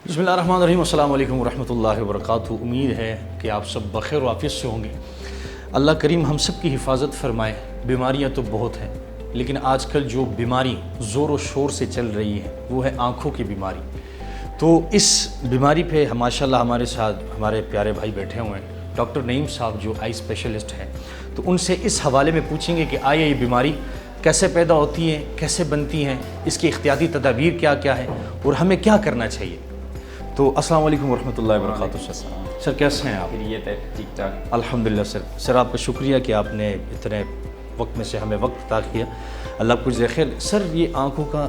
बिस्मिल्लाहिर्रहमानिर्रहीम। अस्सलाम वालेकुम रहमतुल्लाहि व बरकातुहू। उम्मीद है कि आप सब बखैर व आफियत से होंगे। अल्लाह करीम हम सब की हिफाजत फरमाए। बीमारियां तो बहुत हैं, लेकिन आजकल जो बीमारी ज़ोर व शोर से चल रही है वो है आँखों की बीमारी। तो इस बीमारी पे माशाल्लाह हमारे साथ हमारे प्यारे भाई बैठे हुए हैं, डॉक्टर नईम साहब जो आई स्पेशलिस्ट हैं। तो उनसे इस हवाले में पूछेंगे कि आया ये बीमारी कैसे पैदा होती है, कैसे बनती हैं, इसकी इख्तियाती तदाबीर क्या क्या है और हमें क्या करना चाहिए। तो अस्सलाम वालेकुम वरहमतुल्लाहि वबरकातुहू। सर कैसे हैं आप? खैरियत है, ठीक ठाक। अल्हम्दुलिल्लाह सर आपका शुक्रिया कि आपने इतने वक्त में से हमें वक्त अता किया। अल्लाह कुछ खैर। सर ये आँखों का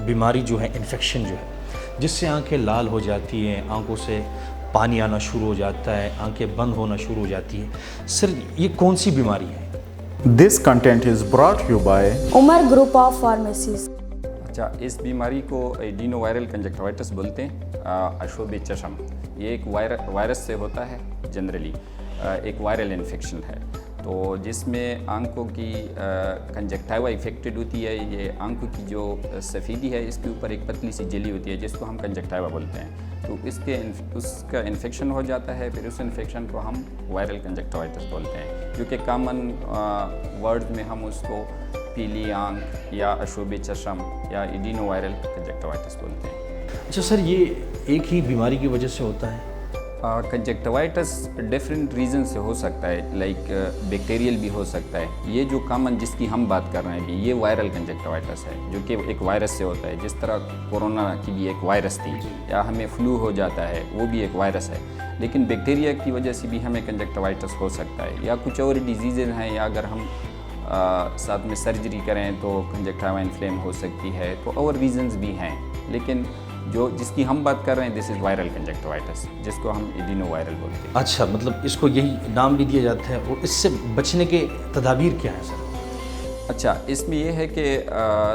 बीमारी जो है, इन्फेक्शन जो है, जिससे आंखें लाल हो जाती हैं, आंखों से पानी आना शुरू हो जाता है, आंखें बंद होना शुरू हो जाती हैं, सर ये कौन सी बीमारी है? This content is brought to you by Umar group of pharmacies. अच्छा, इस बीमारी को एडिनोवायरल कंजक्टिवाइटिस बोलते हैं। अशोब चशम, ये एक वायरस से होता है। जनरली एक वायरल इन्फेक्शन है, तो जिसमें आंखों की कंजक्टिवा इफेक्टेड होती है। ये आंखों की जो सफ़ेदी है, इसके ऊपर एक पतली सी जेली होती है जिसको हम कंजक्टिवा बोलते हैं। तो उसका इन्फेक्शन हो जाता है, फिर उस इन्फेक्शन को हम वायरल कंजक्टिवाइटिस बोलते हैं, जो कि कॉमन वर्ड में हम उसको पीली आंख या अशोब चशम या एडिनोवायरल कंजक्टिवाइटिस बोलते हैं। अच्छा सर, ये एक ही बीमारी की वजह से होता है? कंजक्टिवाइटिस डिफरेंट रीज़न से हो सकता है, लाइक बैक्टीरियल भी हो सकता है। ये जो कॉमन जिसकी हम बात कर रहे हैं अभी, ये वायरल कंजक्टिवाइटिस है, जो कि एक वायरस से होता है। जिस तरह कोरोना की भी एक वायरस थी, या हमें फ्लू हो जाता है, वो भी एक वायरस है। लेकिन बैक्टीरिया की वजह से भी हमें कंजक्टिवाइटिस हो सकता है, या कुछ और डिजीज़ हैं, या अगर हम साथ में सर्जरी करें तो कंजक्टिवा इन्फ्लेम हो सकती है। तो और रीजंस भी हैं, लेकिन जो जिसकी हम बात कर रहे हैं, दिस इज़ वायरल कंजक्टिवाइटिस, जिसको हम एडिनोवायरल बोलते हैं। अच्छा, मतलब इसको यही नाम भी दिया जाता है। और इससे बचने के तदाबीर क्या है सर? अच्छा, इसमें यह है कि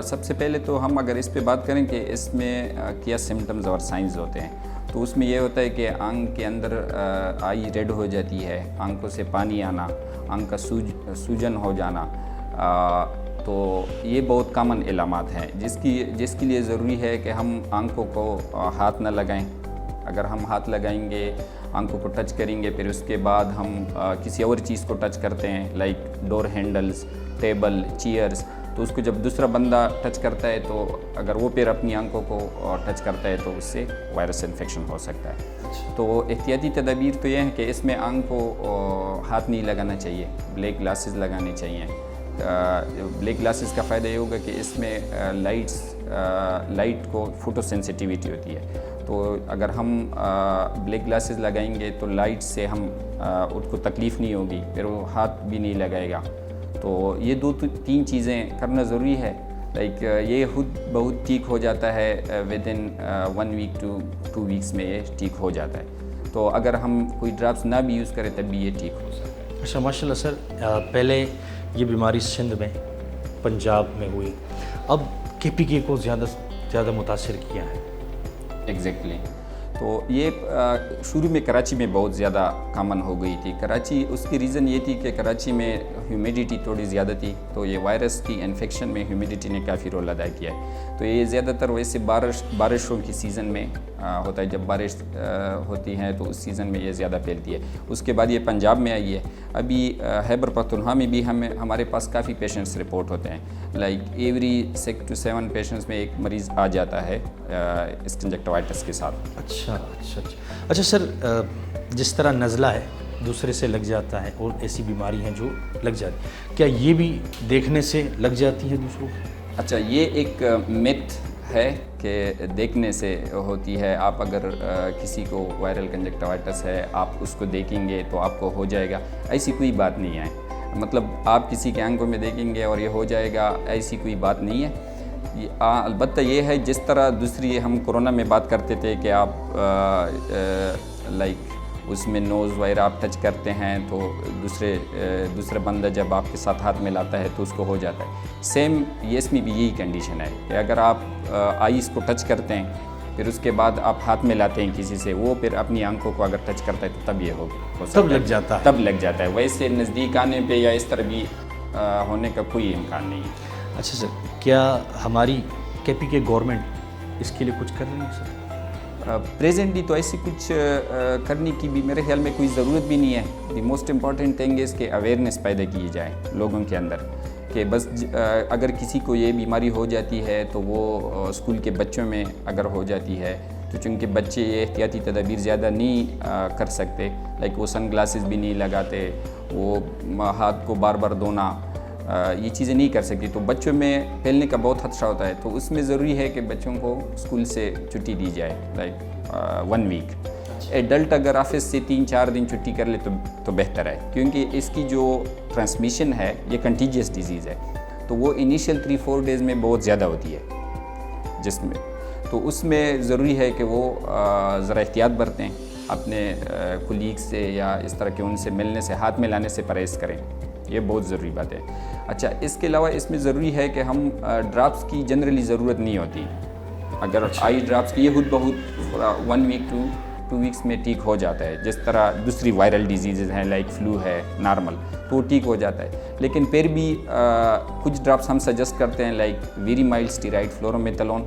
सबसे पहले तो हम अगर इस पे बात करें कि इसमें क्या सिम्टम्स और साइंस होते हैं, तो उसमें यह होता है कि आंख के अंदर आई रेड हो जाती है, आंखों से पानी आना, आंख का सूजन हो जाना। तो ये बहुत कॉमन इलामात हैं जिसके लिए ज़रूरी है कि हम आंखों को हाथ न लगाएं। अगर हम हाथ लगाएंगे, आंखों को टच करेंगे, फिर उसके बाद हम किसी और चीज़ को टच करते हैं, like door handles, table, chairs, तो उसको जब दूसरा बंदा टच करता है, तो अगर वो फिर अपनी आंखों को टच करता है, तो उससे वायरस इन्फेक्शन हो सकता है। तो एहतियाती तदाबीर तो ये है कि इसमें आंख को हाथ नहीं लगाना चाहिए, ब्लैक ग्लासेस लगाने चाहिए। ब्लैक ग्लासेस का फ़ायदा ये होगा कि इसमें लाइट को फोटो सेंसिटिविटी होती है। तो अगर हम ब्लैक ग्लासेस लगाएंगे तो लाइट से हम उसको तकलीफ़ नहीं होगी, फिर वो हाथ भी नहीं लगाएगा। तो ये दो तीन चीज़ें करना ज़रूरी है। लाइक ये खुद बहुत ठीक हो जाता है, within 1 week to 2 weeks में ये ठीक हो जाता है। तो अगर हम कोई ड्रग्स ना भी यूज़ करें तब भी ये ठीक हो सकता है। अच्छा माशाल्लाह सर, पहले ये बीमारी सिंध में, पंजाब में हुई, अब KPK को ज़्यादा मुतासिर किया है। एग्जैक्टली। तो ये शुरू में कराची में बहुत ज़्यादा कॉमन हो गई थी। कराची, उसकी रीज़न ये थी कि कराची में ह्यूमिडिटी थोड़ी ज़्यादा थी, तो ये वायरस की इन्फेक्शन में ह्यूमिडिटी ने काफ़ी रोल अदा किया है। तो ये ज़्यादातर वैसे बारिशों की सीज़न में होता है, जब बारिश होती है तो उस सीज़न में ये ज़्यादा फैलती है। उसके बाद ये पंजाब में आई है। अभी खैबर पख्तूनख्वा में भी हमारे पास काफ़ी पेशेंट्स रिपोर्ट होते हैं, लाइक एवरी 6 to 7 पेशेंट्स में एक मरीज़ आ जाता है इस कंजक्टिवाइटिस के साथ। अच्छा सर, जिस तरह नज़ला है दूसरे से लग जाता है, और ऐसी बीमारी हैं जो लग जाती है, क्या ये भी देखने से लग जाती है दूसरों को? अच्छा, ये एक मिथ है कि देखने से होती है। आप अगर किसी को वायरल कंजक्टिवाइटिस है, आप उसको देखेंगे तो आपको हो जाएगा, ऐसी कोई बात नहीं है। मतलब आप किसी के आंखों में देखेंगे और ये हो जाएगा, ऐसी कोई बात नहीं है। अलबत्ता ये है, जिस तरह दूसरी हम कोरोना में बात करते थे कि आप लाइक उसमें नोज़ वगैरह आप टच करते हैं, तो दूसरा बंदा जब आपके साथ हाथ मिलाता है तो उसको हो जाता है। सेम ये इसमें भी यही कंडीशन है कि अगर आप आईज़ को टच करते हैं, फिर उसके बाद आप हाथ मिलाते हैं किसी से, वो फिर अपनी आंखों को अगर टच करता है तो तब ये हो तब लग जाता है। तब लग जाता है। वैसे नज़दीक आने पे या इस तरह भी होने का कोई इम्कान नहीं है। अच्छा सर, क्या हमारी KPK गवर्नमेंट इसके लिए कुछ कर रही है सर? پریزنٹلی تو ایسی کچھ کرنے کی بھی میرے خیال میں کوئی ضرورت بھی نہیں ہے. The most important thing is کہ اویئرنیس پیدا کی جائے لوگوں کے اندر کہ بس اگر کسی کو یہ بیماری ہو جاتی ہے تو وہ اسکول کے بچوں میں اگر ہو جاتی ہے تو چونکہ بچے یہ احتیاطی تدابیر زیادہ نہیں کر سکتے، لائک وہ سن گلاسز بھی نہیں لگاتے، وہ ہاتھ کو بار بار دھونا، یہ چیزیں نہیں کر سکتی، تو بچوں میں پھیلنے کا بہت خدشہ ہوتا ہے. تو اس میں ضروری ہے کہ بچوں کو اسکول سے چھٹی دی جائے، لائک 1 ویک. ایڈلٹ اگر آفس سے 3-4 دن چھٹی کر لے تو بہتر ہے، کیونکہ اس کی جو ٹرانسمیشن ہے یہ کنٹیجیس ڈیزیز ہے، تو وہ انیشیل 3-4 ڈیز میں بہت زیادہ ہوتی ہے جس میں، تو اس میں ضروری ہے کہ وہ ذرا احتیاط برتیں، اپنے کولیگ سے یا اس طرح کے ان سے ملنے سے، ہاتھ ملانے سے پرہیز کریں، یہ بہت ضروری بات ہے. اچھا، اس کے علاوہ اس میں ضروری ہے کہ ہم ڈراپس کی جنرلی ضرورت نہیں ہوتی. اگر آئی ڈراپس کی یہ خود بہت 1 ویک to 2 ویکس میں ٹھیک ہو جاتا ہے، جس طرح دوسری وائرل ڈیزیزز ہیں لائک فلو ہے نارمل، تو وہ ٹھیک ہو جاتا ہے. لیکن پھر بھی کچھ ڈراپس ہم سجیسٹ کرتے ہیں لائک ویری مائلڈ اسٹیرائڈ فلورومیتھلون،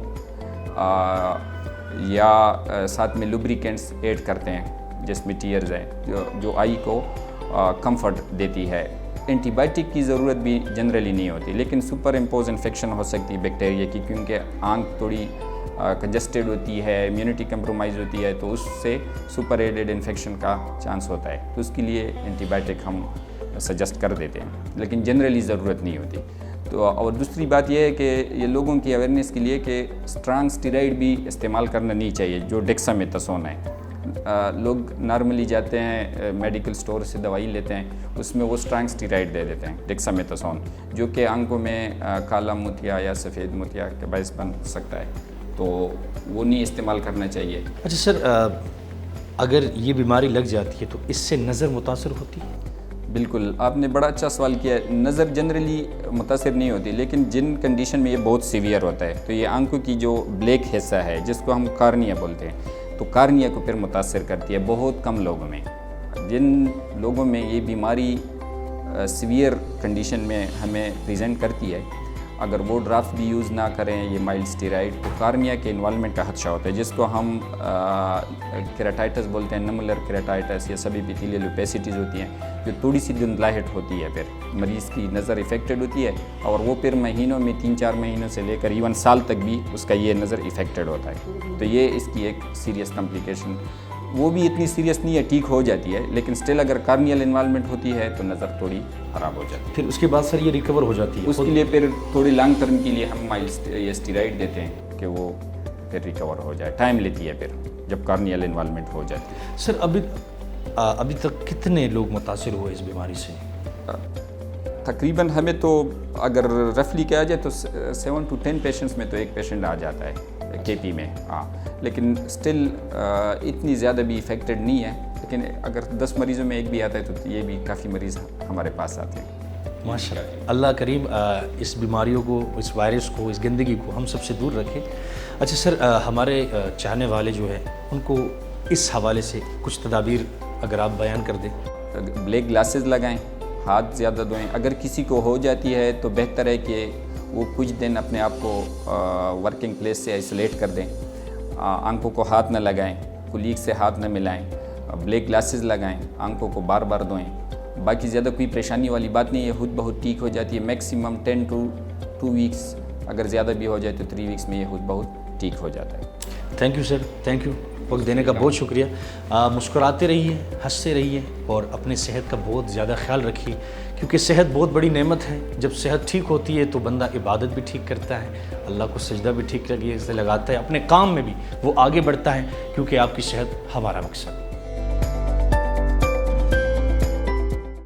یا ساتھ میں لوبریکینٹس ایڈ کرتے ہیں جس میں ٹیئرز ہیں جو آئی کو کمفرٹ دیتی ہے. اینٹی بائیوٹک کی ضرورت بھی جنرلی نہیں ہوتی، لیکن سپر امپوز انفیکشن ہو سکتی ہے بیکٹیریا کی، کیونکہ آنکھ تھوڑی کنجسٹڈ ہوتی ہے، امیونٹی کمپرومائز ہوتی ہے، تو اس سے سپر ایڈڈ انفیکشن کا چانس ہوتا ہے. تو اس کے لیے اینٹی بائیوٹک ہم سجیسٹ کر دیتے ہیں، لیکن جنرلی ضرورت نہیں ہوتی. تو اور دوسری بات یہ ہے کہ یہ لوگوں کی اویئرنیس کے لیے کہ اسٹرانگ اسٹیرائڈ بھی استعمال کرنا نہیں چاہیے، جو ڈیکسامیتھاسون ہے. لوگ نارملی جاتے ہیں میڈیکل سٹور سے دوائی لیتے ہیں، اس میں وہ اسٹرانگ اسٹیرائڈ دے دیتے ہیں ڈیکسامیتھاسون، جو کہ آنکھوں میں کالا موتیا یا سفید موتیا کا باعث بن سکتا ہے، تو وہ نہیں استعمال کرنا چاہیے. اچھا سر، اگر یہ بیماری لگ جاتی ہے تو اس سے نظر متاثر ہوتی ہے؟ بالکل، آپ نے بڑا اچھا سوال کیا. نظر جنرلی متاثر نہیں ہوتی، لیکن جن کنڈیشن میں یہ بہت سیویئر ہوتا ہے تو یہ آنکھوں کی جو بلیک حصہ ہے جس کو ہم کارنیا بولتے ہیں، تو کارنیا کو پھر متاثر کرتی ہے بہت کم لوگوں میں. جن لوگوں میں یہ بیماری سیویئر کنڈیشن میں ہمیں پریزنٹ کرتی ہے، اگر وہ ڈراپس بھی یوز نہ کریں یہ مائلڈ اسٹیرائڈ، تو کارنیا کے انوالومنٹ کا خدشہ ہوتا ہے، جس کو ہم کیراٹائٹس بولتے ہیں، نمولر کیراٹائٹس یا سب ایپیتھیلیل اوپیسٹیز ہوتی ہیں، جو تھوڑی سی دھندلاہٹ ہوتی ہے، پھر مریض کی نظر افیکٹڈ ہوتی ہے، اور وہ پھر مہینوں میں 3-4 مہینوں سے لے کر ایون سال تک بھی اس کا یہ نظر افیکٹڈ ہوتا ہے. تو یہ اس کی ایک سیریس کمپلیکیشن، وہ بھی اتنی سیریس نہیں ہے، ٹھیک ہو جاتی ہے، لیکن سٹل اگر کارنیل انوالومنٹ ہوتی ہے تو نظر تھوڑی خراب ہو جاتی ہے. پھر اس کے بعد سر یہ ریکور ہو جاتی ہے؟ اس کے لیے پھر تھوڑی لانگ ٹرم کے لیے ہم مائلڈ یہ اسٹیرائڈ دیتے ہیں کہ وہ پھر ریکور ہو جائے. ٹائم لیتی ہے پھر جب کارنیل انوالومنٹ ہو جاتی ہے. سر ابھی تک کتنے لوگ متاثر ہوئے اس بیماری سے؟ تقریباً ہمیں تو اگر رفلی کہا جائے تو 7 to 10 پیشنٹس میں تو ایک پیشنٹ آ جاتا ہے کے پی میں، ہاں، لیکن سٹل اتنی زیادہ بھی افیکٹڈ نہیں ہے. لیکن اگر 10 مریضوں میں ایک بھی آتا ہے تو یہ بھی کافی مریض ہمارے پاس آتے ہیں. ماشاء اللہ، اللہ کریم اس بیماریوں کو، اس وائرس کو، اس گندگی کو ہم سب سے دور رکھے. اچھا سر، ہمارے چاہنے والے جو ہیں ان کو اس حوالے سے کچھ تدابیر اگر آپ بیان کر دیں. بلیک گلاسز لگائیں، ہاتھ زیادہ دھوئیں. اگر کسی کو ہو جاتی ہے تو بہتر ہے کہ وہ کچھ دن اپنے آپ کو ورکنگ پلیس سے آئسولیٹ کر دیں. آنکھوں کو ہاتھ نہ لگائیں، کولیگ سے ہاتھ نہ ملائیں، بلیک گلاسز لگائیں، آنکھوں کو بار بار دھوئیں. باقی زیادہ کوئی پریشانی والی بات نہیں ہے، خود بہت ٹھیک ہو جاتی ہے. میکسیمم 10 to 2 ویکس، اگر زیادہ بھی ہو جائے تو 3 ویکس میں یہ خود بہت ٹھیک ہو جاتا ہے. Thank you sir, thank you. وقت دینے کا بہت شکریہ. مسکراتے رہیے، ہنستے رہیے، اور اپنے صحت کا بہت زیادہ خیال رکھیے، کیونکہ صحت بہت بڑی نعمت ہے. جب صحت ٹھیک ہوتی ہے تو بندہ عبادت بھی ٹھیک کرتا ہے، اللہ کو سجدہ بھی ٹھیک سے لگاتا ہے، اپنے کام میں بھی وہ آگے بڑھتا ہے، کیونکہ آپ کی صحت ہمارا مقصد ہے.